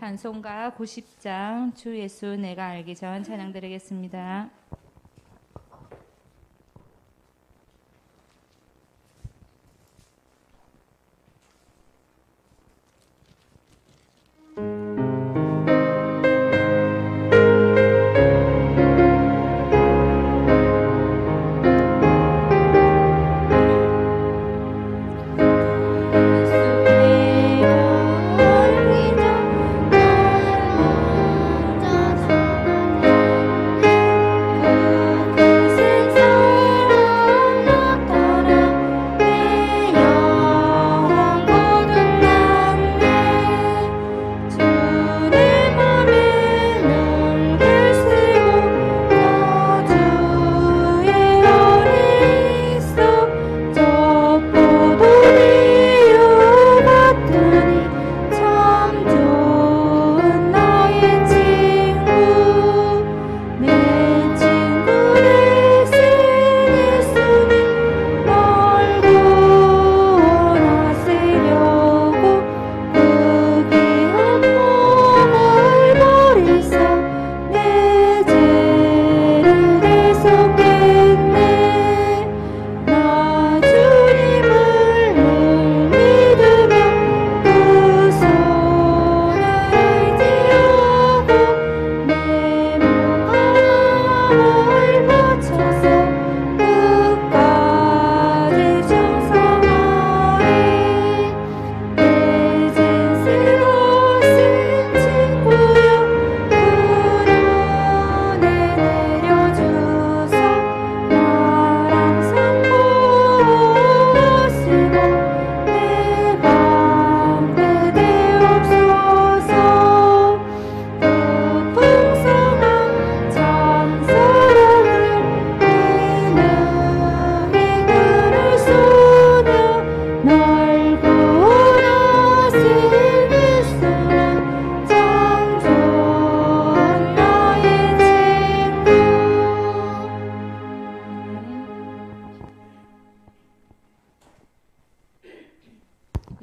찬송가 90장 주 예수 내가 알기 전 찬양 드리겠습니다.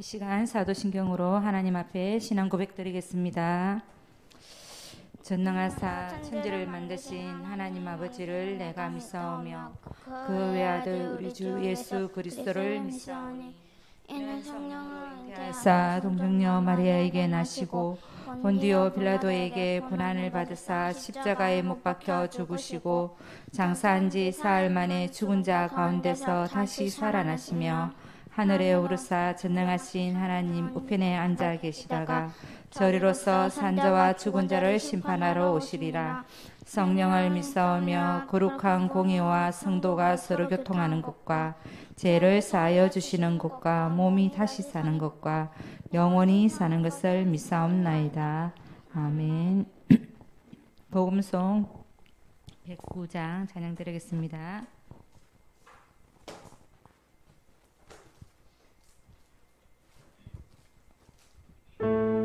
이 시간 사도신경으로 하나님 앞에 신앙 고백 드리겠습니다. 전능하사 천지를 만드신 하나님 아버지를 내가 믿사오며 그 외아들 우리 주 예수 그리스도를 믿사오니 이는 성령으로 잉태하사 동정녀 마리아에게 나시고 본디오 빌라도에게 고난을 받으사 십자가에 못 박혀 죽으시고 장사한 지 사흘 만에 죽은 자 가운데서 다시 살아나시며 하늘에 오르사 전능하신 하나님 우편에 앉아 계시다가 저리로서 산자와 죽은 자를 심판하러 오시리라. 성령을 믿사오며 거룩한 공의와 성도가 서로 교통하는 것과 죄를 사하여 주시는 것과 몸이 다시 사는 것과 영원히 사는 것을 믿사옵나이다. 아멘. 복음송 109장 찬양 드리겠습니다. 지나와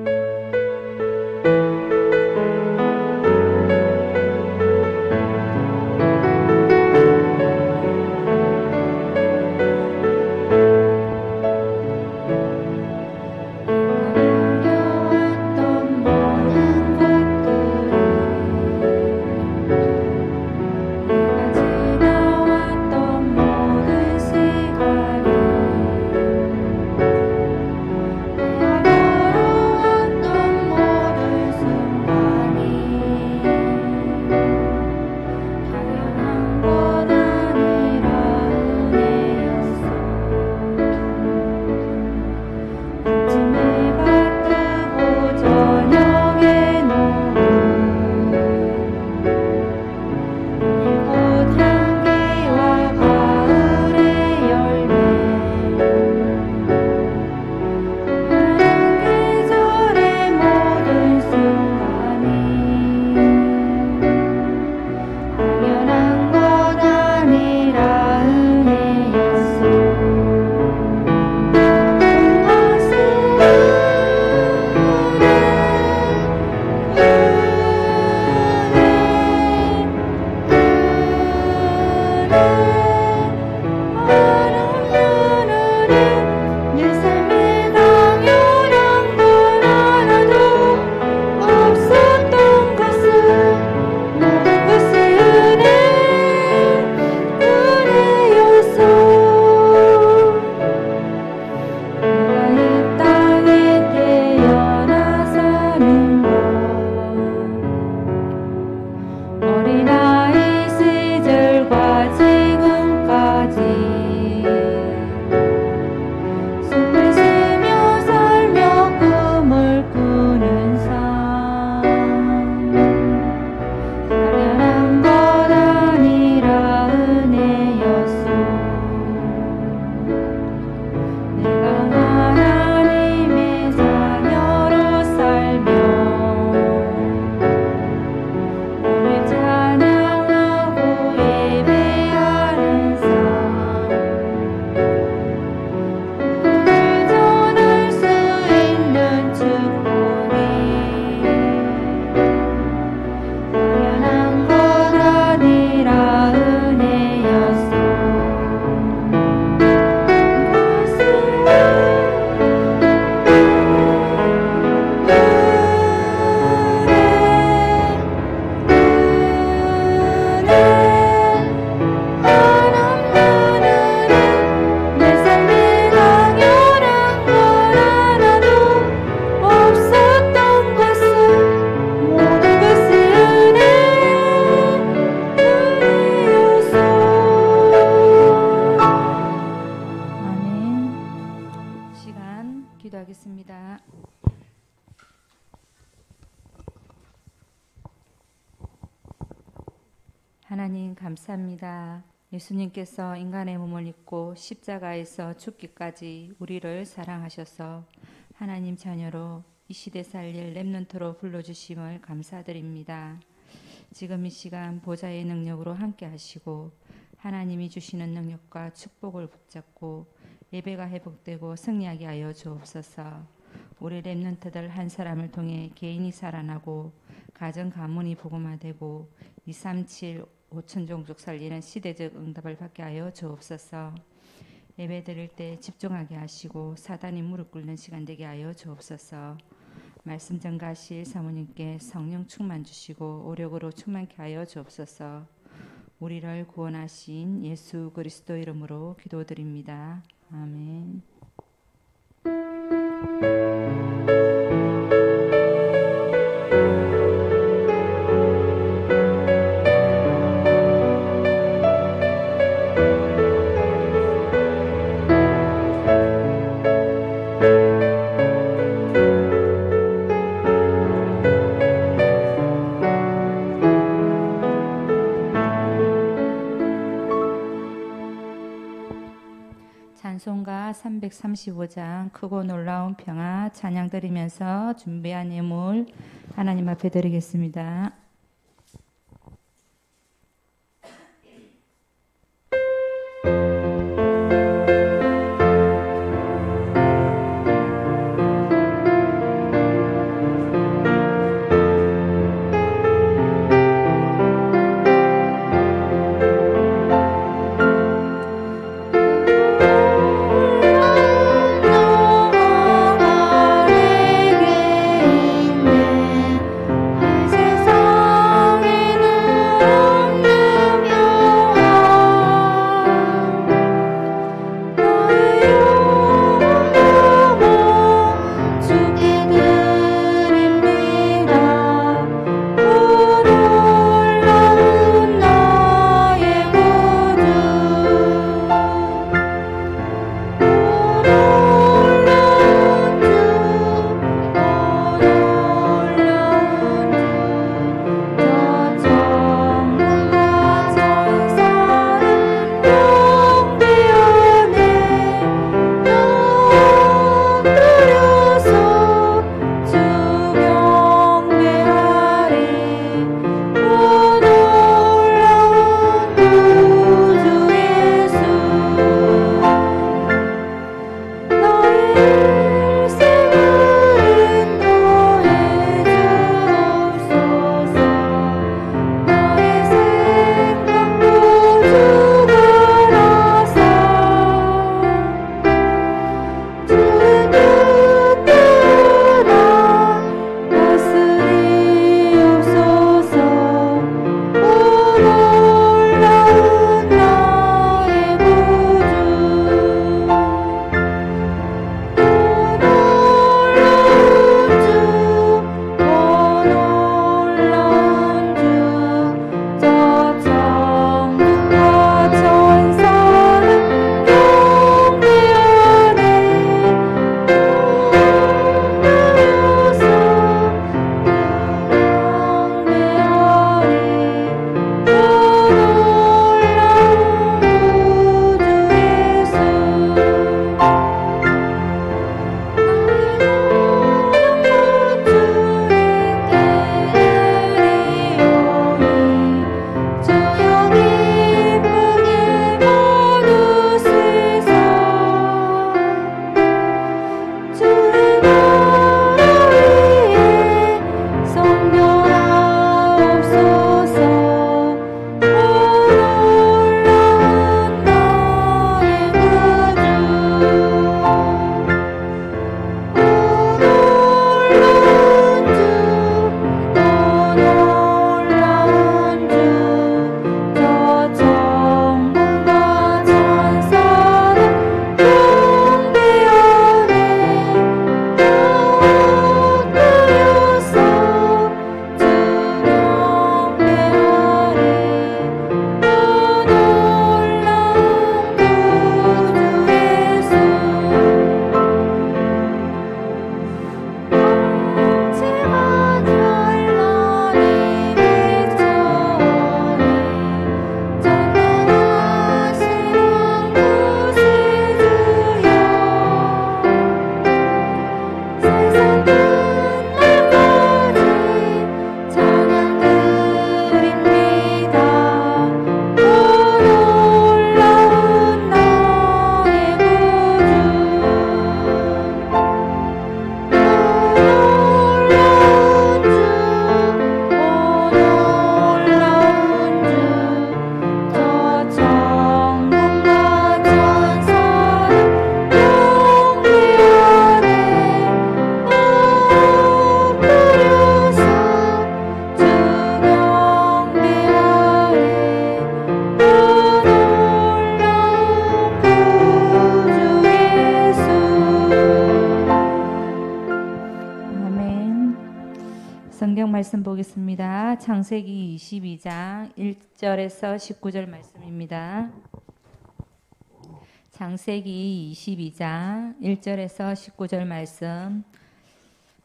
기도하겠습니다. 하나님 감사합니다. 예수님께서 인간의 몸을 입고 십자가에서 죽기까지 우리를 사랑하셔서 하나님 자녀로 이 시대 살릴 렘넌트로 불러주심을 감사드립니다. 지금 이 시간 보좌의 능력으로 함께 하시고 하나님이 주시는 능력과 축복을 붙잡고 예배가 회복되고 승리하게 하여 주옵소서. 우리 렘넌트들 한 사람을 통해 개인이 살아나고 가정 가문이 복음화되고 237 5천 종족 살리는 시대적 응답을 받게 하여 주옵소서. 예배 드릴 때 집중하게 하시고 사단이 무릎 꿇는 시간 되게 하여 주옵소서. 말씀 전가하실 사모님께 성령 충만 주시고 오력으로 충만케 하여 주옵소서. 우리를 구원하신 예수 그리스도 이름으로 기도드립니다. 아멘. 찬송가 335장 크고 놀라운 평화 찬양 드리면서 준비한 예물 하나님 앞에 드리겠습니다. 세상 성경 말씀 보겠습니다. 창세기 22장 1절에서 19절 말씀입니다. 창세기 22장 1절에서 19절 말씀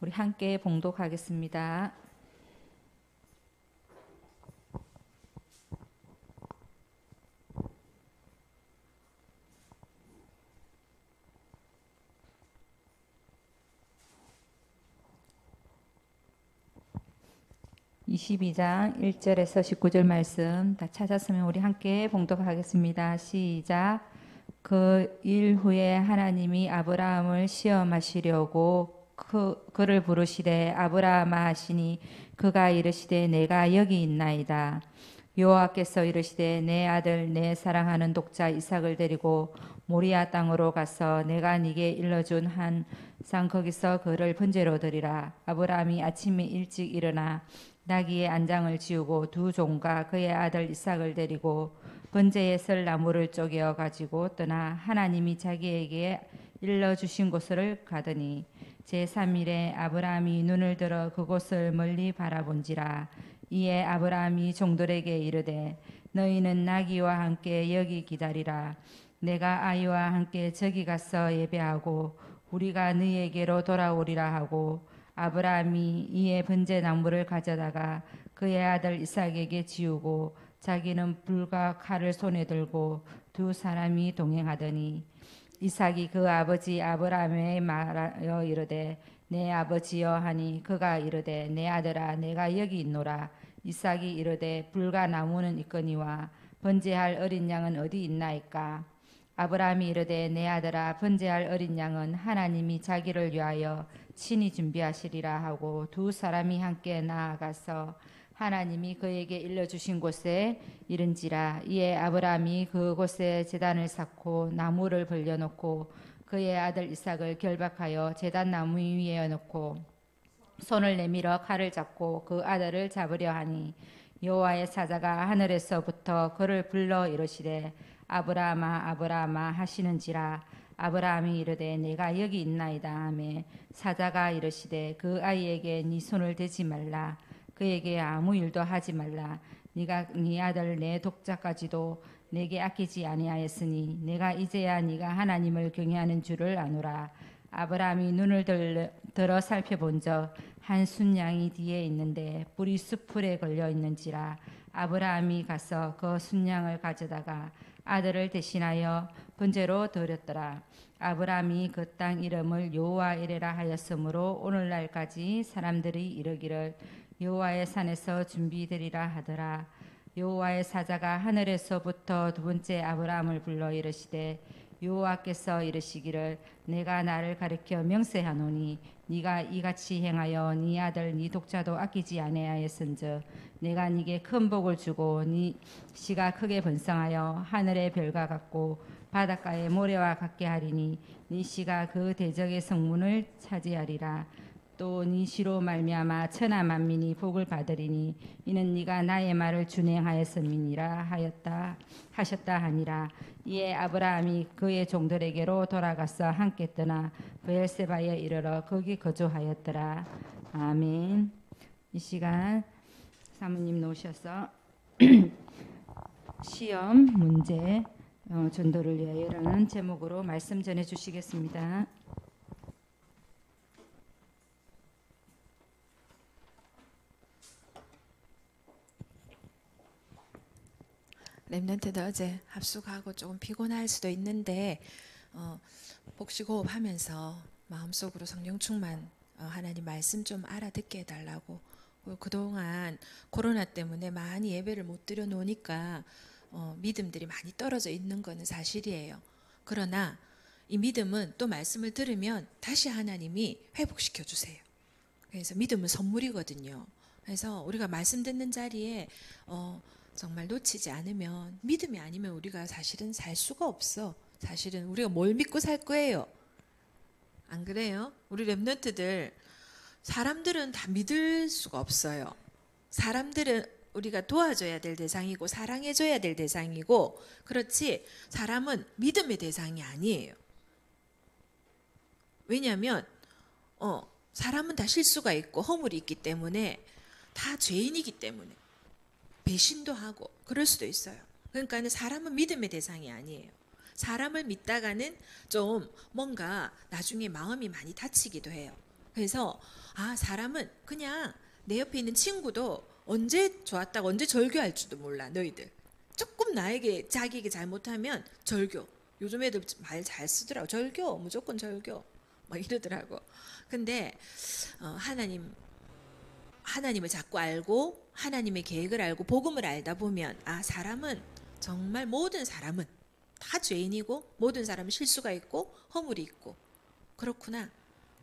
우리 함께 봉독하겠습니다. (22장) 1절에서 19절 말씀 다 찾았으면 우리 함께 봉독하겠습니다. 시작. 그 일 후에 하나님이 아브라함을 시험하시려고 그를 부르시되 아브라함아 하시니 그가 이르시되 내가 여기 있나이다. 여호와께서 이르시되 내 아들 내 사랑하는 독자 이삭을 데리고 모리아 땅으로 가서 내가 네게 일러준 한 산 거기서 그를 번제로 드리라. 아브라함이 아침에 일찍 일어나 나귀의 안장을 지우고 두 종과 그의 아들 이삭을 데리고 번제에 쓸 나무를 쪼개어 가지고 떠나 하나님이 자기에게 일러주신 곳을 가더니 제3일에 아브라함이 눈을 들어 그곳을 멀리 바라본지라. 이에 아브라함이 종들에게 이르되 너희는 나귀와 함께 여기 기다리라. 내가 아이와 함께 저기 가서 예배하고 우리가 너희에게로 돌아오리라 하고 아브라함이 이에 번제 나무를 가져다가 그의 아들 이삭에게 지우고 자기는 불과 칼을 손에 들고 두 사람이 동행하더니 이삭이 그 아버지 아브라함에 말하여 이르되 내 아버지여 하니 그가 이르되 내 아들아 내가 여기 있노라. 이삭이 이르되 불과 나무는 있거니와 번제할 어린 양은 어디 있나이까. 아브라함이 이르되 내 아들아 번제할 어린 양은 하나님이 자기를 위하여 친히 준비하시리라 하고 두 사람이 함께 나아가서 하나님이 그에게 일러주신 곳에 이른지라. 이에 아브라함이 그곳에 제단을 쌓고 나무를 벌려놓고 그의 아들 이삭을 결박하여 제단 나무 위에 놓고 손을 내밀어 칼을 잡고 그 아들을 잡으려 하니 여호와의 사자가 하늘에서부터 그를 불러 이르시되 아브라함아 아브라함아 하시는지라. 아브라함이 이르되 내가 여기 있나이다 하매 사자가 이르시되 그 아이에게 네 손을 대지 말라. 그에게 아무 일도 하지 말라. 네가 네 아들 내 독자까지도 내게 아끼지 아니하였으니 내가 이제야 네가 하나님을 경외하는 줄을 아노라. 아브라함이 눈을 들어 살펴본적 한 순양이 뒤에 있는데 뿔이 숯불에 걸려 있는지라. 아브라함이 가서 그 순양을 가져다가 아들을 대신하여 번제로 드렸더라. 아브라함이 그 땅 이름을 여호와 이레라 하였으므로 오늘날까지 사람들이 이르기를 여호와의 산에서 준비되리라 하더라. 여호와의 사자가 하늘에서부터 두 번째 아브라함을 불러 이르시되 여호와께서 이르시기를 내가 나를 가리켜 명세하노니 네가 이같이 행하여 네 아들 네 독자도 아끼지 아니하였은즉 내가 네게 큰 복을 주고 네 씨가 크게 번성하여 하늘의 별과 같고 바닷가의 모래와 같게 하리니 네 씨가 그 대적의 성문을 차지하리라. 또 네 씨로 말미암아 천하 만민이 복을 받으리니 이는 네가 나의 말을 준행하였음이니라 하셨다 하니라. 이에 아브라함이 그의 종들에게로 돌아가서 함께 떠나 브엘세바에 이르러 거기 거주하였더라. 아멘. 이 시간 사모님 놓으셔서 시험 문제 전도를 위하여라는 제목으로 말씀 전해 주시겠습니다. 렘넌트도 어제 합숙하고 조금 피곤할 수도 있는데 복식호흡하면서 마음속으로 성령 충만 하나님 말씀 좀 알아듣게 해달라고. 그동안 코로나 때문에 많이 예배를 못 드려 놓으니까 믿음들이 많이 떨어져 있는 거는 사실이에요. 그러나 이 믿음은 또 말씀을 들으면 다시 하나님이 회복시켜 주세요. 그래서 믿음은 선물이거든요. 그래서 우리가 말씀 듣는 자리에 정말 놓치지 않으면, 믿음이 아니면 우리가 사실은 살 수가 없어. 사실은 우리가 뭘 믿고 살 거예요? 안 그래요? 우리 랩런트들, 사람들은 다 믿을 수가 없어요. 사람들은 우리가 도와줘야 될 대상이고 사랑해줘야 될 대상이고, 그렇지 사람은 믿음의 대상이 아니에요. 왜냐하면 사람은 다 실수가 있고 허물이 있기 때문에, 다 죄인이기 때문에 배신도 하고 그럴 수도 있어요. 그러니까 사람은 믿음의 대상이 아니에요. 사람을 믿다가는 좀 뭔가 나중에 마음이 많이 다치기도 해요. 그래서 사람은 그냥 내 옆에 있는 친구도 언제 좋았다가 언제 절교할지도 몰라. 너희들 조금 나에게 자기에게 잘못하면 절교. 요즘 애들 말 잘 쓰더라고. 절교, 무조건 절교 막 이러더라고. 근데 하나님을 자꾸 알고 하나님의 계획을 알고 복음을 알다 보면, 사람은 정말, 모든 사람은 다 죄인이고 모든 사람은 실수가 있고 허물이 있고, 그렇구나.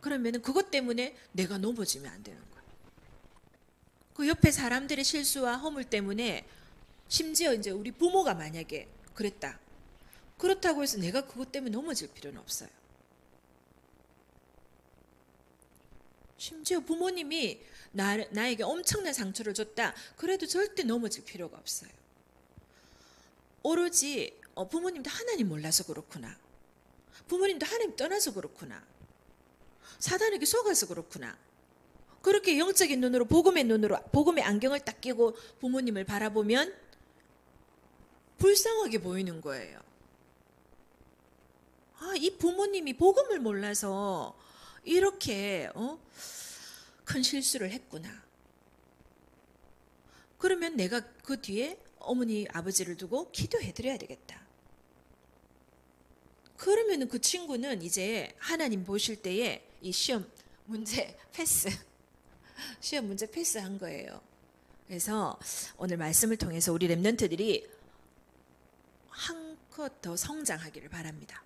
그러면 그것 때문에 내가 넘어지면 안 되는 거야. 그 옆에 사람들의 실수와 허물 때문에, 심지어 이제 우리 부모가 만약에 그랬다. 그렇다고 해서 내가 그것 때문에 넘어질 필요는 없어요. 심지어 부모님이 나에게 엄청난 상처를 줬다. 그래도 절대 넘어질 필요가 없어요. 오로지 부모님도 하나님 몰라서 그렇구나. 부모님도 하나님 떠나서 그렇구나. 사단에게 속아서 그렇구나. 그렇게 영적인 눈으로, 복음의 눈으로, 복음의 안경을 딱 끼고 부모님을 바라보면 불쌍하게 보이는 거예요. 이 부모님이 복음을 몰라서 이렇게 큰 실수를 했구나. 그러면 내가 그 뒤에 어머니 아버지를 두고 기도해 드려야 되겠다. 그러면 그 친구는 이제 하나님 보실 때에 이 시험 문제 패스, 시험 문제 패스한 거예요. 그래서 오늘 말씀을 통해서 우리 랩런트들이 한껏 더 성장하기를 바랍니다.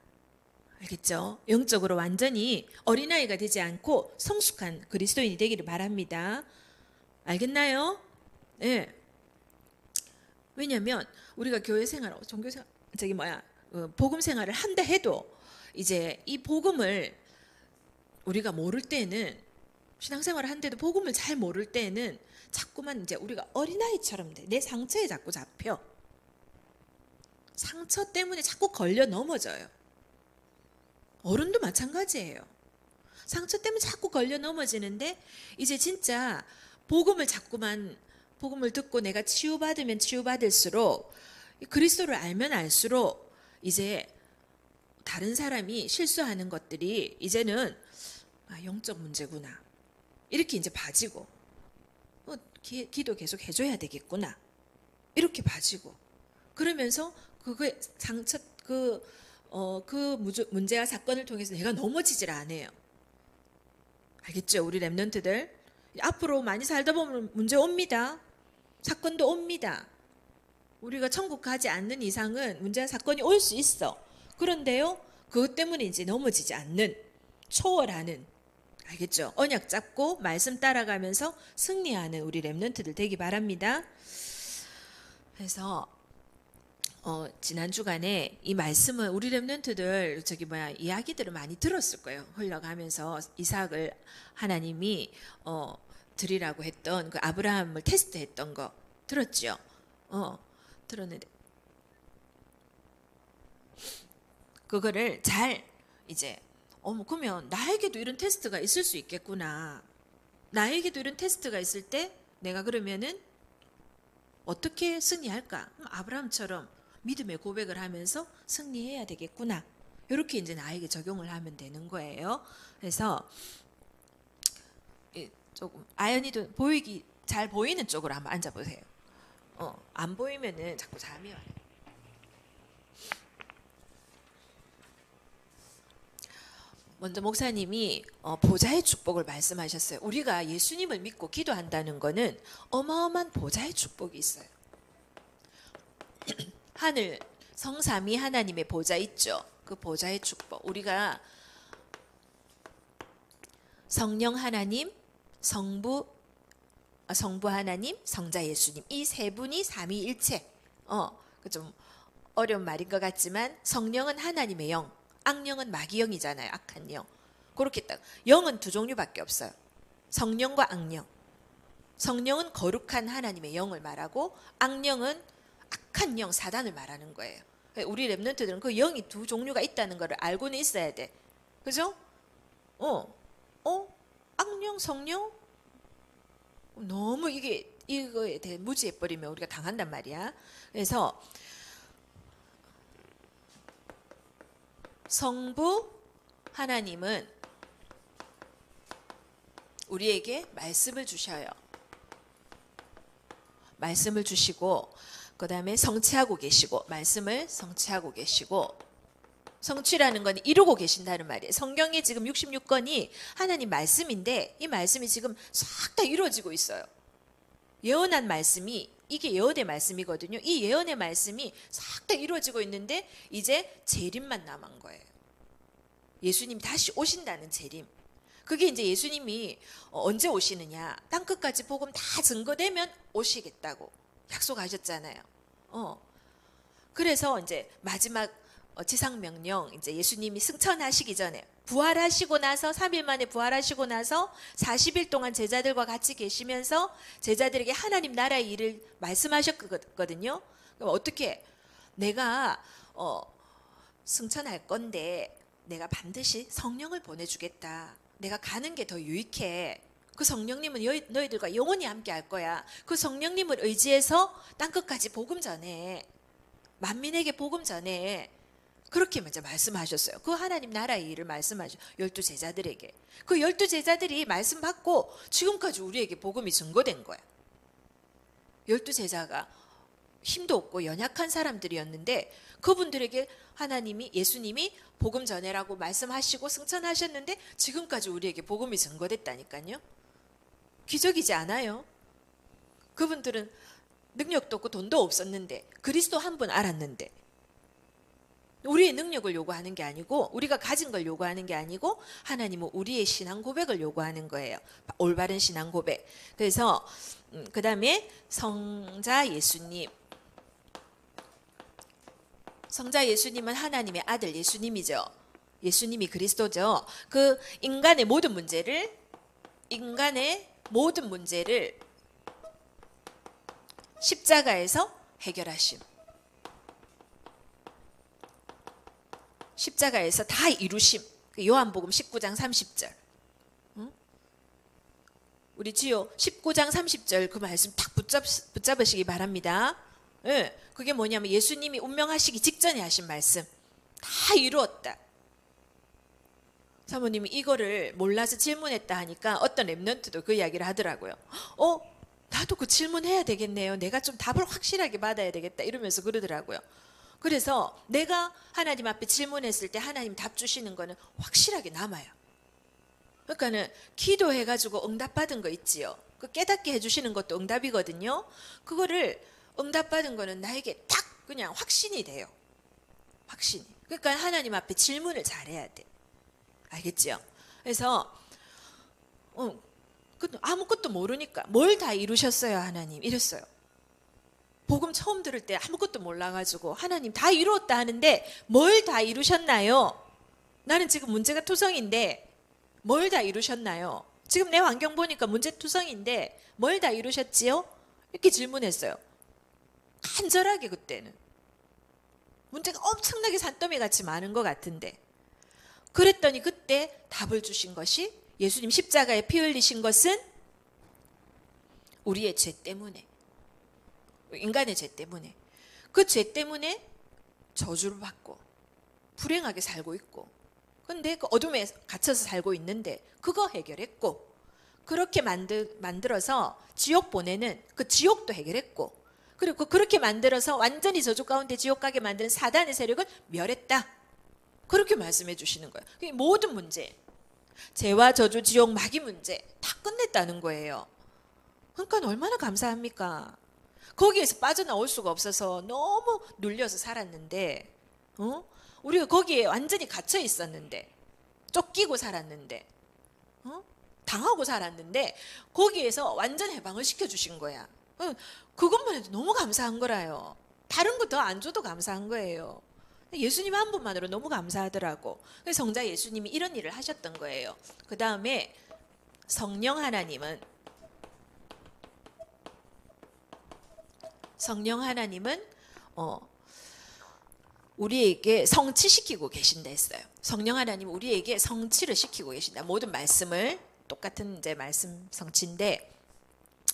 알겠죠? 영적으로 완전히 어린아이가 되지 않고 성숙한 그리스도인이 되기를 바랍니다. 알겠나요? 네. 왜냐하면 우리가 교회 생활, 종교 생활, 복음 생활을 한다 해도 이제 이 복음을 우리가 모를 때는, 신앙생활을 한데도 복음을 잘 모를 때는 자꾸만 이제 우리가 어린아이처럼 돼. 내 상처에 자꾸 잡혀. 상처 때문에 자꾸 걸려 넘어져요. 어른도 마찬가지예요. 상처 때문에 자꾸 걸려 넘어지는데, 이제 진짜 복음을 듣고 내가 치유받으면 치유받을수록, 그리스도를 알면 알수록 이제 다른 사람이 실수하는 것들이 이제는 영적 문제구나. 이렇게 이제 봐지고, 기도 계속 해줘야 되겠구나. 이렇게 봐지고, 그러면서 그거에 상처, 그 문제와 사건을 통해서 내가 넘어지질 않아요. 알겠죠? 우리 랩런트들 앞으로 많이 살다 보면 문제 옵니다. 사건도 옵니다. 우리가 천국 가지 않는 이상은 문제와 사건이 올 수 있어. 그런데요, 그것 때문에 이제 넘어지지 않는, 초월하는, 알겠죠? 언약 잡고 말씀 따라가면서 승리하는 우리 랩런트들 되기 바랍니다. 그래서 지난 주간에 이 말씀은 우리 랩런트들 이야기들을 많이 들었을 거예요. 흘러가면서 이삭을 하나님이 드리라고 했던 그 아브라함을 테스트했던 거 들었죠? 들었는데 그거를 잘 이제 그러면 나에게도 이런 테스트가 있을 수 있겠구나. 나에게도 이런 테스트가 있을 때 내가 그러면은 어떻게 승리할까? 아브라함처럼 믿음의 고백을 하면서 승리해야 되겠구나. 이렇게 이제 나에게 적용을 하면 되는 거예요. 그래서 조금 아연이도 잘 보이는 쪽으로 한번 앉아보세요. 안 보이면은 자꾸 잠이 와요. 먼저 목사님이 보좌의 축복을 말씀하셨어요. 우리가 예수님을 믿고 기도한다는 거는 어마어마한 보좌의 축복이 있어요. 하늘 성삼위 하나님의 보좌 있죠. 그 보좌의 축복. 우리가 성령 하나님, 성부 하나님, 성자 예수님 이 세 분이 삼위일체. 그 좀 어려운 말인 것 같지만 성령은 하나님의 영, 악령은 마귀 영이잖아요. 악한 영. 그렇게 딱 영은 두 종류밖에 없어요. 성령과 악령. 성령은 거룩한 하나님의 영을 말하고 악령은 악한 영 사단을 말하는 거예요. 우리 랩런트들은 그 영이 두 종류가 있다는 걸 알고는 있어야 돼. 그죠? 악령, 성령? 너무 이거에 대해 무지해버리면 우리가 당한단 말이야. 그래서 성부 하나님은 우리에게 말씀을 주셔요. 말씀을 주시고 그 다음에 성취하고 계시고 말씀을 성취하고 계시고 성취라는 건 이루고 계신다는 말이에요. 성경에 지금 66권이 하나님 말씀인데 이 말씀이 지금 싹 다 이루어지고 있어요. 예언한 말씀이 이게 예언의 말씀이거든요. 이 예언의 말씀이 싹 다 이루어지고 있는데 이제 재림만 남은 거예요. 예수님 다시 오신다는 재림. 그게 이제 예수님이 언제 오시느냐. 땅끝까지 복음 다 증거되면 오시겠다고 약속하셨잖아요. 그래서 이제 마지막 지상 명령 이제 예수님이 승천하시기 전에 부활하시고 나서 3일 만에 부활하시고 나서 40일 동안 제자들과 같이 계시면서 제자들에게 하나님 나라의 일을 말씀하셨거든요. 그럼 어떻게 내가 승천할 건데 내가 반드시 성령을 보내주겠다. 내가 가는 게 더 유익해. 그 성령님은 너희들과 영원히 함께 할 거야. 그 성령님을 의지해서 땅끝까지 복음 전해. 만민에게 복음 전해. 그렇게 먼저 말씀하셨어요. 그 하나님 나라의 일을 말씀하셔. 12제자들에게. 그 12제자들이 말씀 받고 지금까지 우리에게 복음이 증거된 거야. 12제자가 힘도 없고 연약한 사람들이었는데 그분들에게 하나님이 예수님이 복음 전해라고 말씀하시고 승천하셨는데 지금까지 우리에게 복음이 증거됐다니까요. 기적이지 않아요? 그분들은 능력도 없고 돈도 없었는데 그리스도 한 분 알았는데 우리의 능력을 요구하는 게 아니고 우리가 가진 걸 요구하는 게 아니고 하나님은 우리의 신앙 고백을 요구하는 거예요. 올바른 신앙 고백. 그래서 그 다음에 성자 예수님. 성자 예수님은 하나님의 아들 예수님이죠. 예수님이 그리스도죠. 그 인간의 모든 문제를 십자가에서 해결하심. 십자가에서 다 이루심. 요한복음 19장 30절. 우리 지요 19장 30절 그 말씀 딱 붙잡으시기 바랍니다. 네, 그게 뭐냐면 예수님이 운명하시기 직전에 하신 말씀. 다 이루었다. 사모님이 이거를 몰라서 질문했다 하니까 어떤 랩런트도 그 이야기를 하더라고요. 나도 그 질문해야 되겠네요. 내가 좀 답을 확실하게 받아야 되겠다 이러면서 그러더라고요. 그래서 내가 하나님 앞에 질문했을 때 하나님 답 주시는 거는 확실하게 남아요. 그러니까는 기도해가지고 응답받은 거 있지요. 그 깨닫게 해주시는 것도 응답이거든요. 그거를 응답받은 거는 나에게 딱 그냥 확신이 돼요. 확신이. 그러니까 하나님 앞에 질문을 잘해야 돼. 알겠지요? 그래서 아무것도 모르니까 뭘 다 이루셨어요 하나님 이랬어요. 복음 처음 들을 때 아무것도 몰라가지고 하나님 다 이루었다 하는데 뭘 다 이루셨나요? 나는 지금 문제가 투성인데 뭘 다 이루셨나요? 지금 내 환경 보니까 문제 투성인데 뭘 다 이루셨지요? 이렇게 질문했어요. 간절하게 그때는. 문제가 엄청나게 산더미 같이 많은 것 같은데 그랬더니 그때 답을 주신 것이 예수님 십자가에 피 흘리신 것은 우리의 죄 때문에 인간의 죄 때문에 그 죄 때문에 저주를 받고 불행하게 살고 있고 근데 그 어둠에 갇혀서 살고 있는데 그거 해결했고 그렇게 만들어서 지옥 보내는 그 지옥도 해결했고 그리고 그렇게 만들어서 완전히 저주 가운데 지옥 가게 만드는 사단의 세력을 멸했다. 그렇게 말씀해 주시는 거예요. 모든 문제, 죄와 저주, 지옥, 마귀 문제 다 끝냈다는 거예요. 그러니까 얼마나 감사합니까? 거기에서 빠져나올 수가 없어서 너무 눌려서 살았는데, 우리가 거기에 완전히 갇혀 있었는데, 쫓기고 살았는데, 당하고 살았는데 거기에서 완전 해방을 시켜주신 거야. 그것만 해도 너무 감사한 거라요. 다른 거 더 안 줘도 감사한 거예요. 예수님 한 분만으로 너무 감사하더라고. 그래서 성자 예수님이 이런 일을 하셨던 거예요. 그 다음에 성령 하나님은 우리에게 성취시키고 계신다 했어요. 성령 하나님 우리에게 성취를 시키고 계신다. 모든 말씀을 똑같은 이제 말씀 성취인데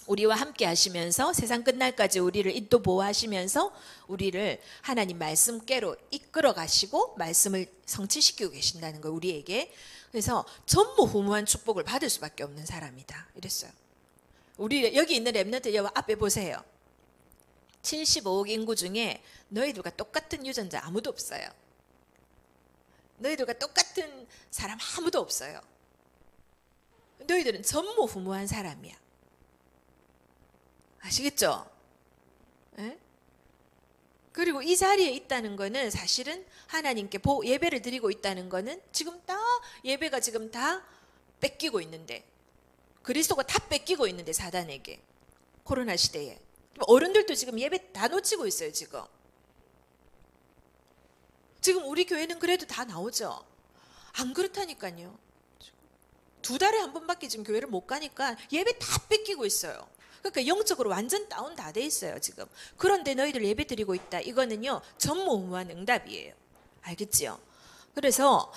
우리와 함께 하시면서 세상 끝날까지 우리를 인도 보호하시면서 우리를 하나님 말씀께로 이끌어 가시고 말씀을 성취시키고 계신다는 거예요. 우리에게. 그래서 전무후무한 축복을 받을 수밖에 없는 사람이다. 이랬어요. 우리 여기 있는 렘넌트 여러분 앞에 보세요. 75억 인구 중에 너희들과 똑같은 유전자 아무도 없어요. 너희들과 똑같은 사람 아무도 없어요. 너희들은 전무후무한 사람이야. 아시겠죠? 에? 그리고 이 자리에 있다는 거는 사실은 하나님께 예배를 드리고 있다는 거는 지금 다 예배가 지금 다 뺏기고 있는데 그리스도가 다 뺏기고 있는데 사단에게 코로나 시대에 어른들도 지금 예배 다 놓치고 있어요. 지금 우리 교회는 그래도 다 나오죠. 안 그렇다니까요. 2달에 한 번밖에 지금 교회를 못 가니까 예배 다 뺏기고 있어요. 그러니까 영적으로 완전 다운 다 돼 있어요 지금. 그런데 너희들 예배 드리고 있다. 이거는요 전무후무한 응답이에요. 알겠지요? 그래서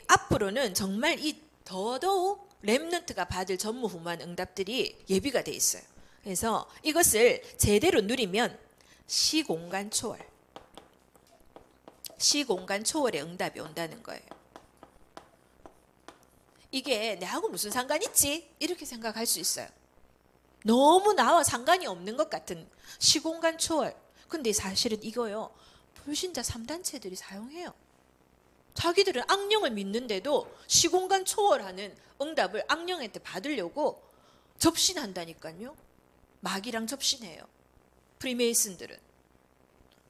앞으로는 정말 이 더더욱 렘넌트가 받을 전무후무한 응답들이 예비가 돼 있어요. 그래서 이것을 제대로 누리면 시공간 초월의 응답이 온다는 거예요. 이게 내하고 무슨 상관 있지? 이렇게 생각할 수 있어요. 너무 나와 상관이 없는 것 같은 시공간 초월. 근데 사실은 이거요 불신자 3단체들이 사용해요. 자기들은 악령을 믿는데도 시공간 초월하는 응답을 악령한테 받으려고 접신한다니까요. 마귀랑 접신해요. 프리메이슨들은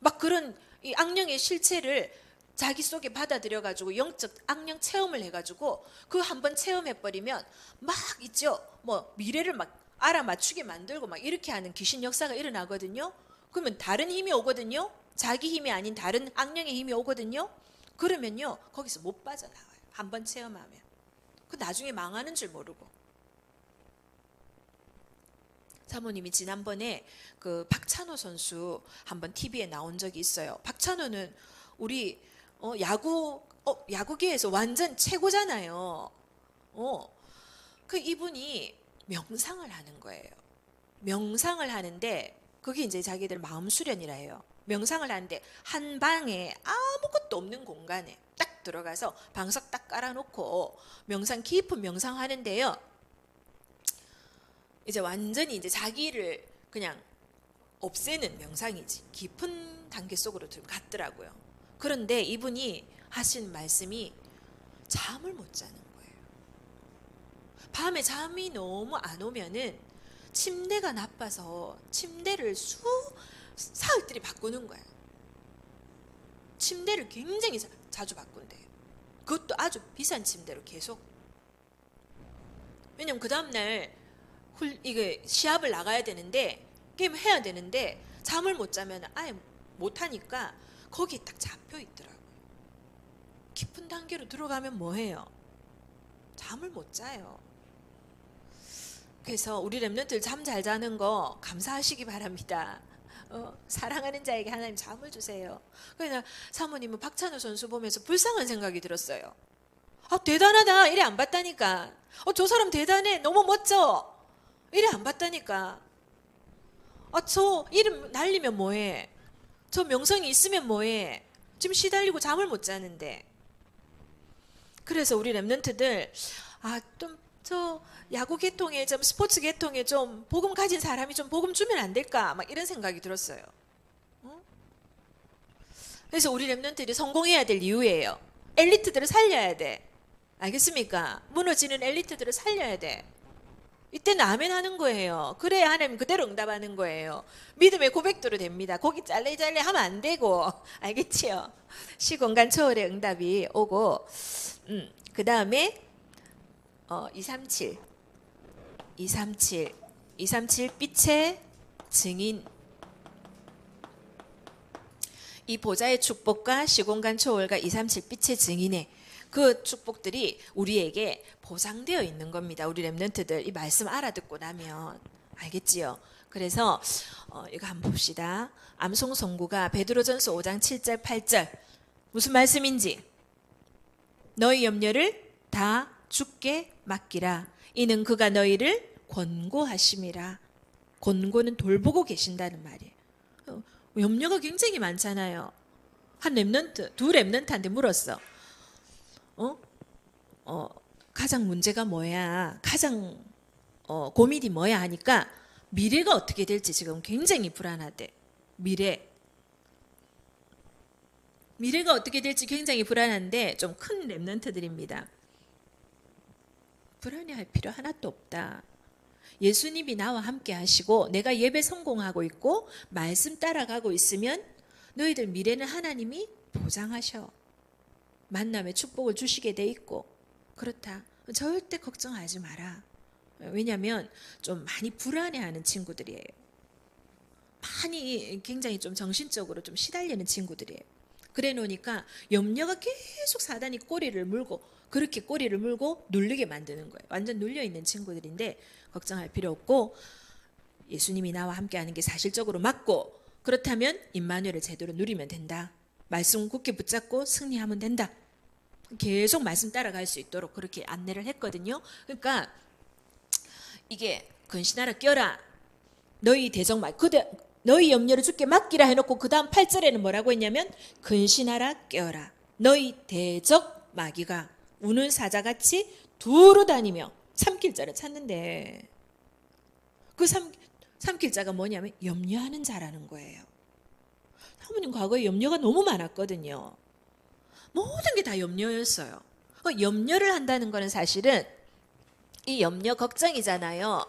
막 그런 이 악령의 실체를 자기 속에 받아들여 가지고 영적 악령 체험을 해 가지고 그 한번 체험해 버리면 막 있죠. 뭐 미래를 막 알아맞추게 만들고 막 이렇게 하는 귀신 역사가 일어나거든요. 그러면 다른 힘이 오거든요. 자기 힘이 아닌 다른 악령의 힘이 오거든요. 그러면요 거기서 못 빠져나와요. 한번 체험하면 그 나중에 망하는 줄 모르고. 사모님이 지난번에 그 박찬호 선수 한번 TV에 나온 적이 있어요. 박찬호는 우리 야구계에서 완전 최고잖아요. 그 이분이 명상을 하는 거예요. 명상을 하는데 그게 이제 자기들 마음 수련이라 해요. 명상을 하는데 한 방에 아무것도 없는 공간에 딱 들어가서 방석 딱 깔아놓고 깊은 명상하는데요. 이제 완전히 이제 자기를 그냥 없애는 명상이지. 깊은 단계 속으로 갔더라고요. 그런데 이분이 하신 말씀이 잠을 못 자는 거예요. 밤에 잠이 너무 안 오면은 침대가 나빠서 침대를 사흘들이 바꾸는 거예요. 침대를 굉장히 자주 바꾼대요. 그것도 아주 비싼 침대로 계속. 왜냐면 그 다음날 이게 시합을 나가야 되는데 게임을 해야 되는데 잠을 못 자면 아예 못 하니까 거기에 딱 잡혀 있더라고요. 깊은 단계로 들어가면 뭐 해요? 잠을 못 자요. 그래서 우리 렘넌트들 잠 잘 자는 거 감사하시기 바랍니다. 사랑하는 자에게 하나님 잠을 주세요. 그래서 사모님은 박찬호 선수 보면서 불쌍한 생각이 들었어요. 대단하다. 이래 안 봤다니까. 저 사람 대단해. 너무 멋져. 이래 안 봤다니까. 저 이름 날리면 뭐해? 저 명성이 있으면 뭐해? 지금 시달리고 잠을 못 자는데. 그래서 우리 렘넌트들 좀 저 야구 계통에 좀 스포츠 계통에 좀 복음 가진 사람이 좀 복음 주면 안 될까? 막 이런 생각이 들었어요. 그래서 우리 렘넌트들이 성공해야 될 이유예요. 엘리트들을 살려야 돼. 알겠습니까? 무너지는 엘리트들을 살려야 돼. 이때는 아멘 하는 거예요. 그래야 하나님 그대로 응답하는 거예요. 믿음의 고백대로 됩니다. 거기 짤래짤래 하면 안 되고. 알겠지요? 시공간 초월의 응답이 오고, 그 다음에 237 빛의 증인. 이 보좌의 축복과 시공간 초월과 237 빛의 증인의 그 축복들이 우리에게 보장되어 있는 겁니다. 우리 렘넌트들 이 말씀 알아듣고 나면 알겠지요? 그래서 이거 한번 봅시다. 암송 선구가 베드로전서 5장 7절 8절 무슨 말씀인지, 너희 염려를 다 주께 맡기라. 이는 그가 너희를 권고하심이라. 권고는 돌보고 계신다는 말이에요. 염려가 굉장히 많잖아요. 한 렘넌트, 두 렘넌트한테 물었어. 가장 문제가 뭐야? 가장 고민이 뭐야? 하니까 미래가 어떻게 될지 지금 굉장히 불안하대. 미래가 어떻게 될지 굉장히 불안한데 좀 큰 렘넌트들입니다. 불안해할 필요 하나도 없다. 예수님이 나와 함께 하시고 내가 예배 성공하고 있고 말씀 따라가고 있으면 너희들 미래는 하나님이 보장하셔. 만남의 축복을 주시게 돼 있고 그렇다. 절대 걱정하지 마라. 왜냐하면 좀 많이 불안해하는 친구들이에요. 많이 굉장히 좀 정신적으로 좀 시달리는 친구들이에요. 그래 놓으니까 염려가 계속 사단이 꼬리를 물고 그렇게 꼬리를 물고 눌리게 만드는 거예요. 완전 눌려있는 친구들인데 걱정할 필요 없고 예수님이 나와 함께하는 게 사실적으로 맞고 그렇다면 임마누엘을 제대로 누리면 된다. 말씀 굳게 붙잡고 승리하면 된다. 계속 말씀 따라갈 수 있도록 그렇게 안내를 했거든요. 그러니까 이게 근신하라 껴라. 너희 대적말 너희 염려를 주께 맡기라 해놓고 그 다음 8절에는 뭐라고 했냐면 근신하라 껴라. 너희 대적 마귀가 우는 사자같이 두루 다니며 삼킬 자를 찾는데 그 삼킬 자가 뭐냐면 염려하는 자라는 거예요. 사모님 과거에 염려가 너무 많았거든요. 모든 게 다 염려였어요. 염려를 한다는 거는 사실은 이 염려 걱정이잖아요.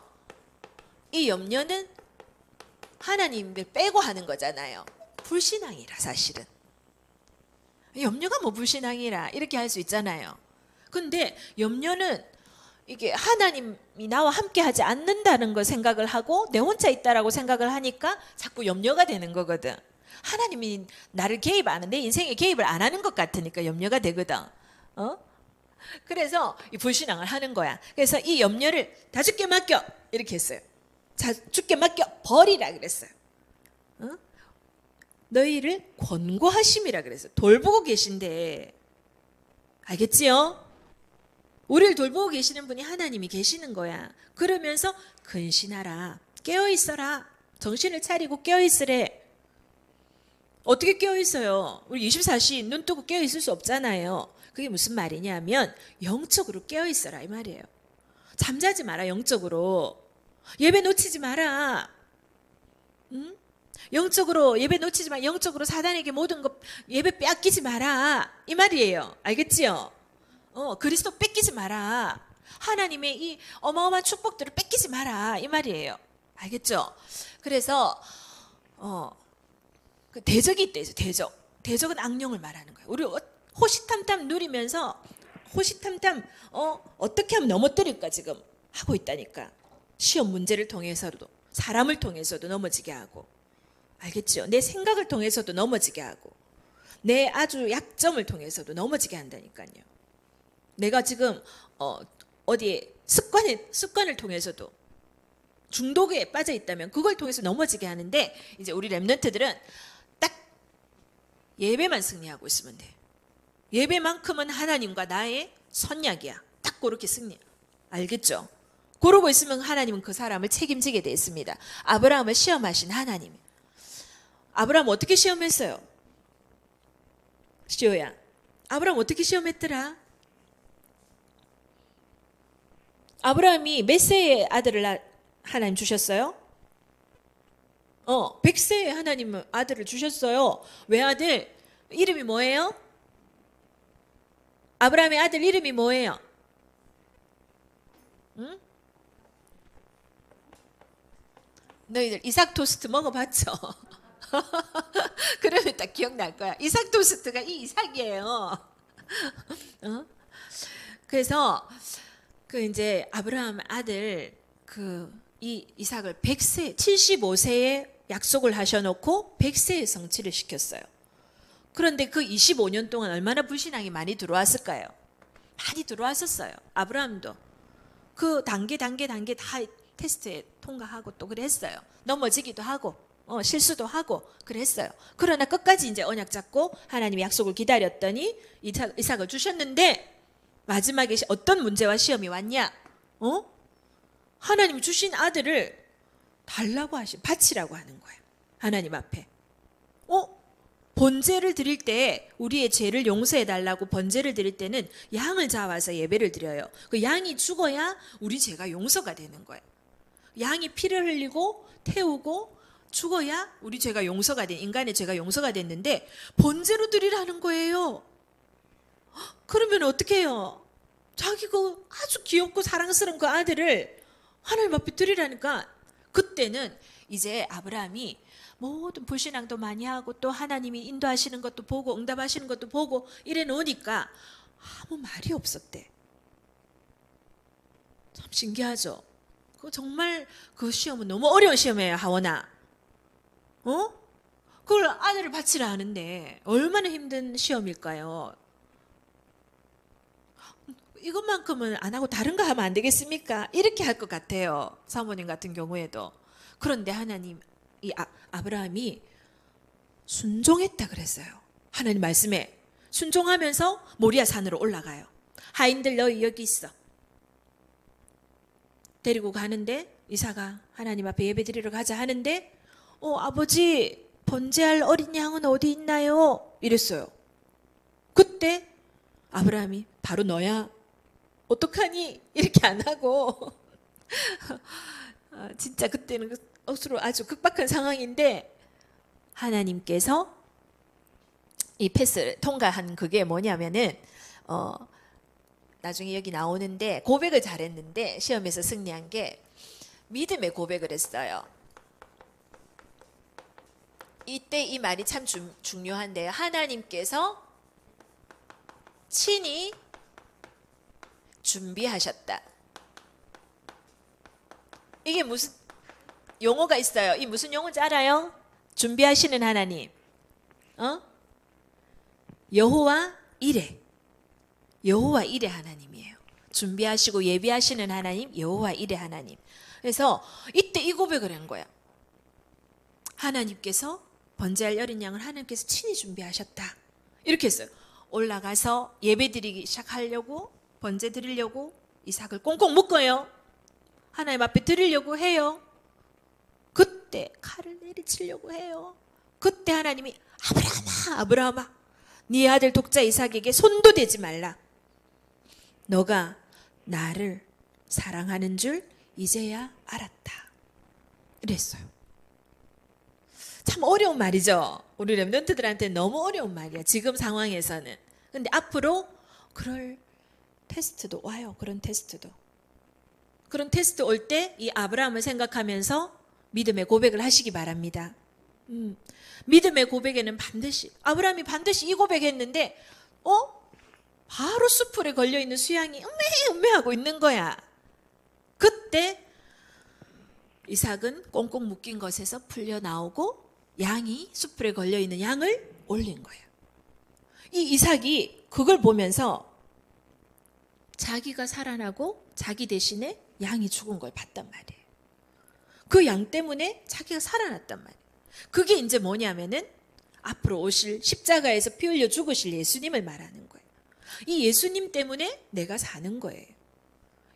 이 염려는 하나님을 빼고 하는 거잖아요. 불신앙이라 사실은. 염려가 뭐 불신앙이라 이렇게 할 수 있잖아요. 근데 염려는 이게 하나님이 나와 함께 하지 않는다는 걸 생각을 하고 내 혼자 있다라고 생각을 하니까 자꾸 염려가 되는 거거든. 하나님이 나를 개입 안 하는, 내 인생에 개입을 안 하는 것 같으니까 염려가 되거든. 그래서 이 불신앙을 하는 거야. 그래서 이 염려를 다 주께 맡겨 이렇게 했어요. 자, 주께 맡겨 버리라 그랬어요. 너희를 권고하심이라 그랬어요. 돌보고 계신데 알겠지요? 우리를 돌보고 계시는 분이 하나님이 계시는 거야. 그러면서 근신하라. 깨어있어라. 정신을 차리고 깨어있으래. 어떻게 깨어있어요? 우리 24시 눈 뜨고 깨어있을 수 없잖아요. 그게 무슨 말이냐면 영적으로 깨어있어라 이 말이에요. 잠자지 마라. 영적으로. 예배 놓치지 마라. 응? 영적으로 예배 놓치지 마. 영적으로 사단에게 모든 것 예배 빼앗기지 마라. 이 말이에요. 알겠지요? 그리스도 뺏기지 마라. 하나님의 이 어마어마한 축복들을 뺏기지 마라. 이 말이에요. 알겠죠? 그래서 그 대적이 있다 해서 대적은 악령을 말하는 거예요. 우리 호시탐탐 누리면서 호시탐탐 어떻게 하면 넘어뜨릴까 지금 하고 있다니까. 시험 문제를 통해서도 사람을 통해서도 넘어지게 하고 알겠죠? 내 생각을 통해서도 넘어지게 하고 내 아주 약점을 통해서도 넘어지게 한다니까요. 내가 지금 어디에 습관을 통해서도 중독에 빠져 있다면 그걸 통해서 넘어지게 하는데 이제 우리 렘넌트들은 딱 예배만 승리하고 있으면 돼. 예배만큼은 하나님과 나의 선약이야. 딱 그렇게 승리. 알겠죠? 그러고 있으면 하나님은 그 사람을 책임지게 돼 있습니다. 아브라함을 시험하신 하나님. 아브라함 어떻게 시험했어요? 시오야. 아브라함 어떻게 시험했더라? 아브라함이 몇 세의 아들을 하나님 주셨어요? 100세의 하나님 아들을 주셨어요. 외아들 이름이 뭐예요? 아브라함의 아들 이름이 뭐예요? 응? 너희들 이삭 토스트 먹어봤죠? 그러면 딱 기억날 거야. 이삭 토스트가 이 이삭이에요. 어? 그래서 그 이제 아브라함 아들 이 이삭을 100세 75세에 약속을 하셔놓고 100세에 성취를 시켰어요. 그런데 그 25년 동안 얼마나 불신앙이 많이 들어왔을까요? 많이 들어왔었어요. 아브라함도 그 단계 다 테스트에 통과하고 또 그랬어요. 넘어지기도 하고 실수도 하고 그랬어요. 그러나 끝까지 이제 언약 잡고 하나님의 약속을 기다렸더니 이삭을 주셨는데 마지막에 어떤 문제와 시험이 왔냐? 하나님 주신 아들을 달라고 바치라고 하는 거예요. 하나님 앞에. 번제를 드릴 때 우리의 죄를 용서해 달라고 번제를 드릴 때는 양을 잡아서 예배를 드려요. 그 양이 죽어야 우리 죄가 용서가 되는 거예요. 양이 피를 흘리고 태우고 죽어야 우리 죄가 용서가 된 인간의 죄가 용서가 됐는데 번제로 드리라는 거예요. 그러면 어떻게 해요? 자기 그 아주 귀엽고 사랑스러운 그 아들을 하나님 앞에 드리라니까 그때는 이제 아브라함이 모든 불신앙도 많이 하고 또 하나님이 인도하시는 것도 보고 응답하시는 것도 보고 이래 놓으니까 아무 말이 없었대. 참 신기하죠. 정말 그 시험은 너무 어려운 시험이에요. 하원아. 그걸 아들을 바치라 하는데 얼마나 힘든 시험일까요? 이것만큼은 안 하고 다른 거 하면 안 되겠습니까? 이렇게 할 것 같아요. 사모님 같은 경우에도. 그런데 하나님 이 아브라함이 순종했다 그랬어요. 하나님 말씀에 순종하면서 모리아 산으로 올라가요. 하인들 너희 여기 있어. 데리고 가는데 이삭아 하나님 앞에 예배드리러 가자 하는데 아버지 번제할 어린 양은 어디 있나요? 이랬어요. 그때 아브라함이 바로 너야. 어떡하니? 이렇게 안 하고 진짜 그때는 억수로 아주 급박한 상황인데 하나님께서 이 패스를 통과한 그게 뭐냐면은 나중에 여기 나오는데 고백을 잘했는데 시험에서 승리한 게 믿음의 고백을 했어요. 이때 이 말이 참 중요한데요. 하나님께서 친히 준비하셨다. 이게 무슨 용어가 있어요. 이 무슨 용어인지 알아요? 준비하시는 하나님. 여호와 이레. 여호와 이레 하나님이에요. 준비하시고 예비하시는 하나님, 여호와 이레 하나님. 그래서 이때 이 고백을 한 거야. 하나님께서 번제할 어린 양을 하나님께서 친히 준비하셨다. 이렇게 했어요. 올라가서 예배드리기 시작하려고 번제 드리려고 이삭을 꽁꽁 묶어요. 하나님 앞에 드리려고 해요. 그때 칼을 내리치려고 해요. 그때 하나님이 아브라함아 네 아들 독자 이삭에게 손도 대지 말라. 너가 나를 사랑하는 줄 이제야 알았다. 이랬어요. 참 어려운 말이죠. 우리 렘넌트들한테 너무 어려운 말이야. 지금 상황에서는. 근데 앞으로 그럴 테스트도 와요. 그런 테스트 올 때 이 아브라함을 생각하면서 믿음의 고백을 하시기 바랍니다. 믿음의 고백에는 반드시 아브라함이 반드시 이 고백했는데 바로 수풀에 걸려있는 수양이 음메하고 있는 거야. 그때 이삭은 꽁꽁 묶인 것에서 풀려 나오고 양이 수풀에 걸려있는 양을 올린 거예요. 이 이삭이 그걸 보면서 자기가 살아나고 자기 대신에 양이 죽은 걸 봤단 말이에요. 그 양 때문에 자기가 살아났단 말이에요. 그게 이제 뭐냐면은 앞으로 오실 십자가에서 피 흘려 죽으실 예수님을 말하는 거예요. 이 예수님 때문에 내가 사는 거예요.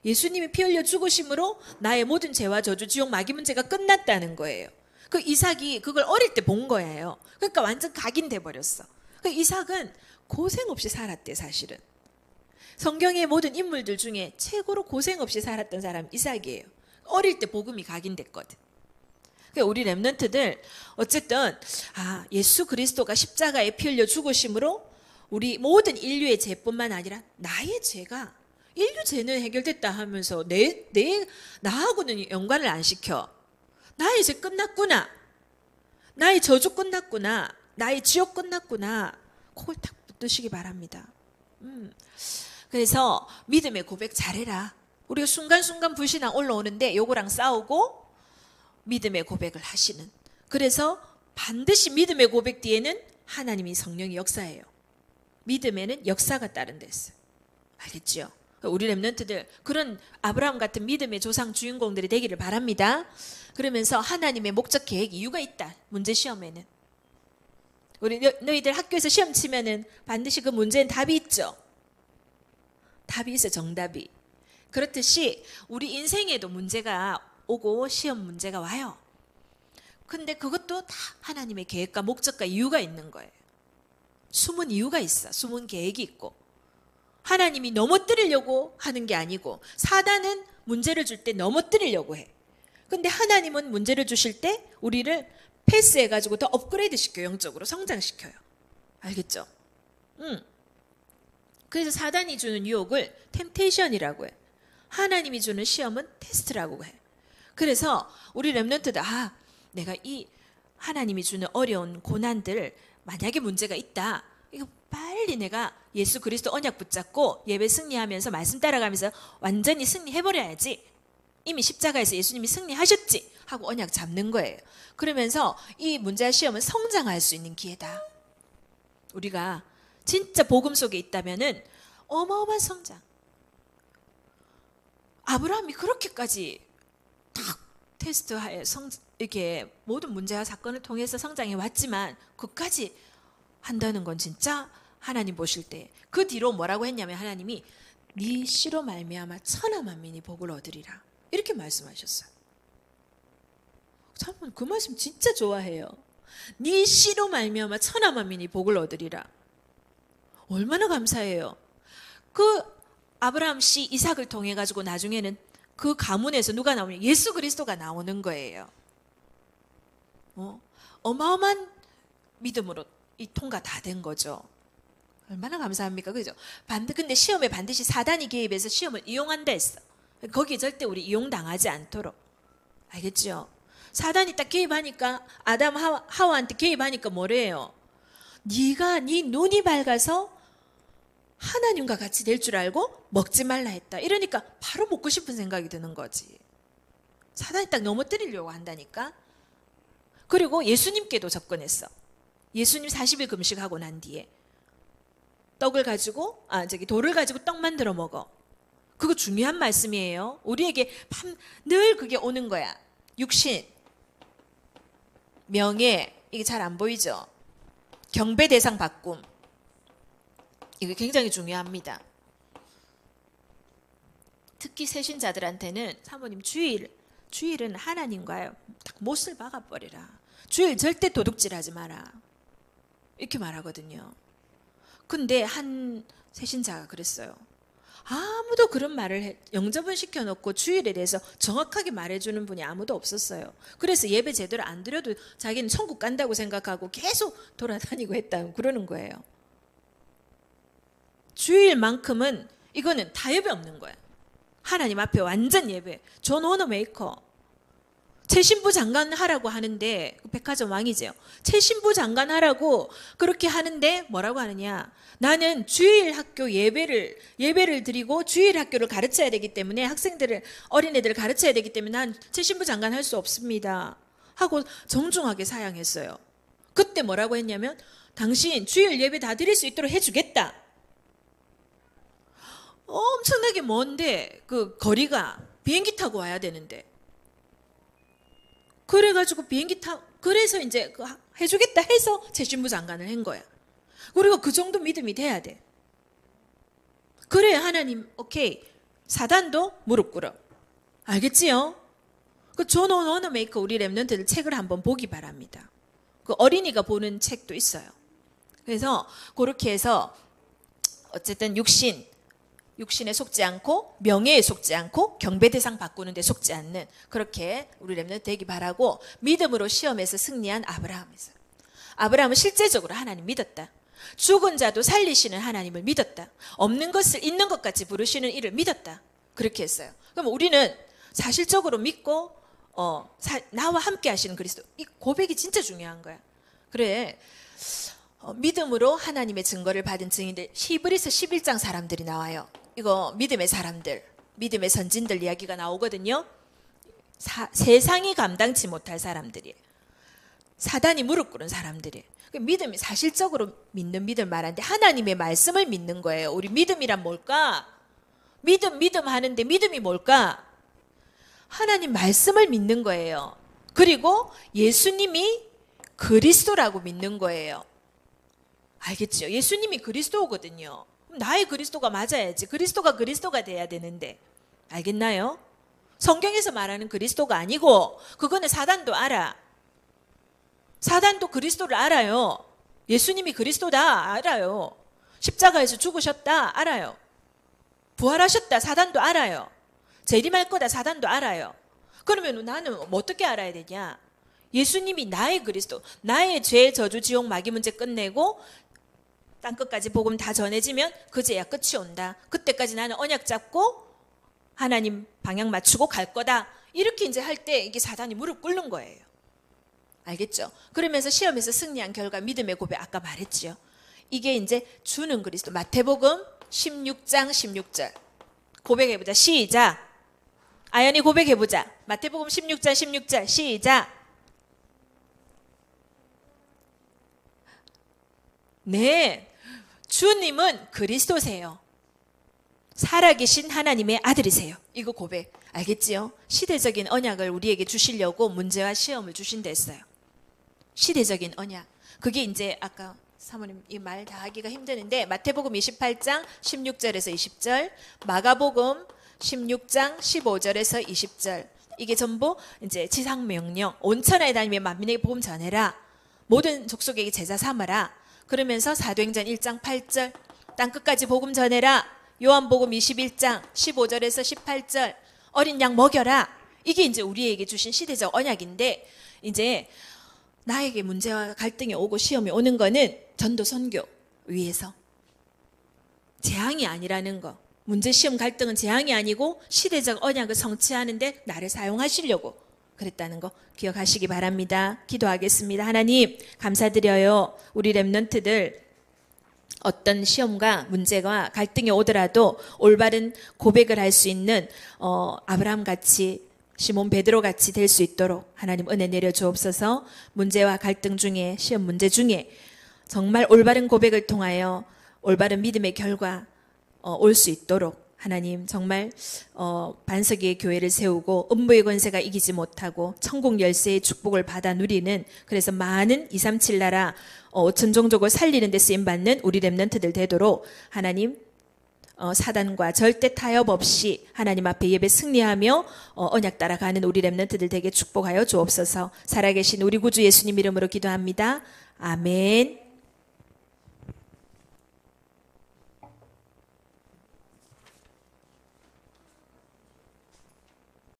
예수님이 피 흘려 죽으심으로 나의 모든 죄와 저주, 지옥, 마귀 문제가 끝났다는 거예요. 그 이삭이 그걸 어릴 때 본 거예요. 그러니까 완전 각인돼 버렸어. 그 이삭은 고생 없이 살았대 사실은. 성경의 모든 인물들 중에 최고로 고생 없이 살았던 사람 이삭이에요. 어릴 때 복음이 각인됐거든. 그러니까 우리 렘넌트들 어쨌든 예수 그리스도가 십자가에 피 흘려 죽으심으로 우리 모든 인류의 죄뿐만 아니라 나의 죄가 인류 죄는 해결됐다 하면서 나하고는 연관을 안 시켜. 나의 죄 끝났구나. 나의 저주 끝났구나. 나의 지옥 끝났구나. 그걸 딱 붙드시기 바랍니다. 그래서 믿음의 고백 잘해라. 우리가 순간순간 불신앙 올라오는데 요거랑 싸우고 믿음의 고백을 하시는. 그래서 반드시 믿음의 고백 뒤에는 하나님이 성령이 역사해요. 믿음에는 역사가 따른다 했어요. 알겠죠? 우리 렘넌트들 그런 아브라함 같은 믿음의 조상 주인공들이 되기를 바랍니다. 그러면서 하나님의 목적 계획 이유가 있다. 문제 시험에는. 우리 너희들 학교에서 시험 치면은 반드시 그 문제는 답이 있죠. 답이 있어요. 정답이. 그렇듯이 우리 인생에도 문제가 오고 시험 문제가 와요. 근데 그것도 다 하나님의 계획과 목적과 이유가 있는 거예요. 숨은 이유가 있어. 숨은 계획이 있고. 하나님이 넘어뜨리려고 하는 게 아니고 사단은 문제를 줄 때 넘어뜨리려고 해. 근데 하나님은 문제를 주실 때 우리를 패스해가지고 더 업그레이드 시켜요. 영적으로 성장시켜요. 알겠죠? 그래서 사단이 주는 유혹을 템테이션이라고 해. 하나님이 주는 시험은 테스트라고 해. 그래서 우리 렘넌트들 내가 이 하나님이 주는 어려운 고난들 만약에 문제가 있다. 이거 빨리 내가 예수 그리스도 언약 붙잡고 예배 승리하면서 말씀 따라가면서 완전히 승리해버려야지. 이미 십자가에서 예수님이 승리하셨지 하고 언약 잡는 거예요. 그러면서 이 문제와 시험은 성장할 수 있는 기회다. 우리가 진짜 복음 속에 있다면은 어마어마한 성장. 아브라함이 그렇게까지 딱 테스트하에 이렇게 모든 문제와 사건을 통해서 성장해 왔지만 그까지 한다는 건 진짜 하나님 보실 때 그 뒤로 뭐라고 했냐면 하나님이 네 씨로 말미암아 천하 만민이 복을 얻으리라 이렇게 말씀하셨어요. 저는 그 말씀 진짜 좋아해요. 네 씨로 말미암아 천하 만민이 복을 얻으리라. 얼마나 감사해요. 그 아브라함 씨 이삭을 통해 가지고 나중에는 그 가문에서 누가 나오냐? 예수 그리스도가 나오는 거예요. 어마어마한 믿음으로 이 통과 다 된 거죠. 얼마나 감사합니까? 그죠? 근데 시험에 반드시 사단이 개입해서 시험을 이용한다 했어. 거기에 절대 우리 이용당하지 않도록. 알겠죠? 사단이 딱 개입하니까 아담 하와한테 개입하니까 뭐래요? 네 눈이 밝아서 하나님과 같이 될 줄 알고 먹지 말라 했다. 이러니까 바로 먹고 싶은 생각이 드는 거지. 사단이 딱 넘어뜨리려고 한다니까. 그리고 예수님께도 접근했어. 예수님 40일 금식하고 난 뒤에 돌을 가지고 떡 만들어 먹어. 그거 중요한 말씀이에요. 우리에게 늘 그게 오는 거야. 육신, 명예, 이게 잘 안 보이죠? 경배 대상 바꿈. 이게 굉장히 중요합니다. 특히 새신자들한테는 사모님 주일은 하나님과요. 딱 못을 박아버리라. 주일 절대 도둑질하지 마라. 이렇게 말하거든요. 근데 한 새신자가 그랬어요. 아무도 그런 말을 영접은 시켜놓고 주일에 대해서 정확하게 말해주는 분이 아무도 없었어요. 그래서 예배 제대로 안 드려도 자기는 천국 간다고 생각하고 계속 돌아다니고 했다 그러는 거예요. 주일만큼은 이거는 타협이 없는 거야. 하나님 앞에 완전 예배. 존 워너메이커. 최신부 장관 하라고 하는데 백화점 왕이죠. 최신부 장관 하라고 그렇게 하는데 뭐라고 하느냐. 나는 주일 학교 예배를 드리고 주일 학교를 가르쳐야 되기 때문에 어린애들을 가르쳐야 되기 때문에 난 최신부 장관 할 수 없습니다. 하고 정중하게 사양했어요. 그때 뭐라고 했냐면 당신 주일 예배 다 드릴 수 있도록 해주겠다. 엄청나게 먼데 그 거리가 비행기 타고 와야 되는데 그래가지고 그래서 이제 해주겠다 해서 최신부 장관을 한 거야. 우리가 그 정도 믿음이 돼야 돼. 그래 하나님 오케이. 사단도 무릎 꿇어. 알겠지요? 그 존 워너메이커 우리 렘넌트들 책을 한번 보기 바랍니다. 그 어린이가 보는 책도 있어요. 그래서 그렇게 해서 어쨌든 육신에 속지 않고 명예에 속지 않고 경배 대상 바꾸는 데 속지 않는 그렇게 우리 렘넌트 되기 바라고 믿음으로 시험에서 승리한 아브라함이었어요. 아브라함은 실제적으로 하나님 믿었다. 죽은 자도 살리시는 하나님을 믿었다. 없는 것을 있는 것 같이 부르시는 이를 믿었다. 그렇게 했어요. 그럼 우리는 사실적으로 믿고 나와 함께 하시는 그리스도, 이 고백이 진짜 중요한 거야. 그래, 믿음으로 하나님의 증거를 받은 증인들, 히브리서 11장 사람들이 나와요. 이거 믿음의 사람들, 믿음의 선진들 이야기가 나오거든요. 세상이 감당치 못할 사람들이에요. 사단이 무릎 꿇은 사람들이에요. 믿음이 사실적으로 믿는 믿음을 말하는데 하나님의 말씀을 믿는 거예요. 우리 믿음이란 뭘까? 믿음 하는데 믿음이 뭘까? 하나님 말씀을 믿는 거예요. 그리고 예수님이 그리스도라고 믿는 거예요. 알겠죠? 예수님이 그리스도거든요. 나의 그리스도가 맞아야지. 그리스도가 돼야 되는데. 알겠나요? 성경에서 말하는 그리스도가 아니고 그거는 사단도 알아. 사단도 그리스도를 알아요. 예수님이 그리스도다 알아요. 십자가에서 죽으셨다 알아요. 부활하셨다 사단도 알아요. 재림할 거다 사단도 알아요. 그러면 나는 어떻게 알아야 되냐? 예수님이 나의 그리스도, 나의 죄, 저주, 지옥, 마귀 문제 끝내고 땅끝까지 복음 다 전해지면 그제야 끝이 온다. 그때까지 나는 언약 잡고 하나님 방향 맞추고 갈 거다. 이렇게 이제 할 때 이게 사단이 무릎 꿇는 거예요. 알겠죠? 그러면서 시험에서 승리한 결과 믿음의 고백 아까 말했지요. 이게 이제 주는 그리스도. 마태복음 16장 16절 고백해보자. 시작. 아연이 고백해보자. 마태복음 16장 16절 시작. 네, 주님은 그리스도세요. 살아계신 하나님의 아들이세요. 이거 고백 알겠지요? 시대적인 언약을 우리에게 주시려고 문제와 시험을 주신다 했어요. 시대적인 언약. 그게 이제 아까 사모님 이 말 다 하기가 힘드는데 마태복음 28장 16절에서 20절, 마가복음 16장 15절에서 20절. 이게 전부 이제 지상 명령. 온 천하에 다니며 만민에게 복음 전해라. 모든 족속에게 제자 삼아라. 그러면서 사도행전 1장 8절 땅끝까지 복음 전해라. 요한복음 21장 15절에서 18절 어린 양 먹여라. 이게 이제 우리에게 주신 시대적 언약인데 이제 나에게 문제와 갈등이 오고 시험이 오는 거는 전도 선교 위해서 재앙이 아니라는 거. 문제 시험 갈등은 재앙이 아니고 시대적 언약을 성취하는데 나를 사용하시려고 그랬다는 거 기억하시기 바랍니다. 기도하겠습니다. 하나님 감사드려요. 우리 렘넌트들 어떤 시험과 문제가 갈등이 오더라도 올바른 고백을 할 수 있는 아브라함같이 시몬 베드로같이 될 수 있도록 하나님 은혜 내려 주옵소서. 문제와 갈등 중에 시험 문제 중에 정말 올바른 고백을 통하여 올바른 믿음의 결과 올 수 있도록 하나님 정말 반석 위에 교회를 세우고 음부의 권세가 이기지 못하고 천국 열쇠의 축복을 받아 누리는 그래서 많은 237 나라 5천 종족을 살리는 데 쓰임받는 우리 렘넌트들 되도록 하나님 사단과 절대 타협 없이 하나님 앞에 예배 승리하며 언약 따라가는 우리 렘넌트들 되게 축복하여 주옵소서. 살아계신 우리 구주 예수님 이름으로 기도합니다. 아멘.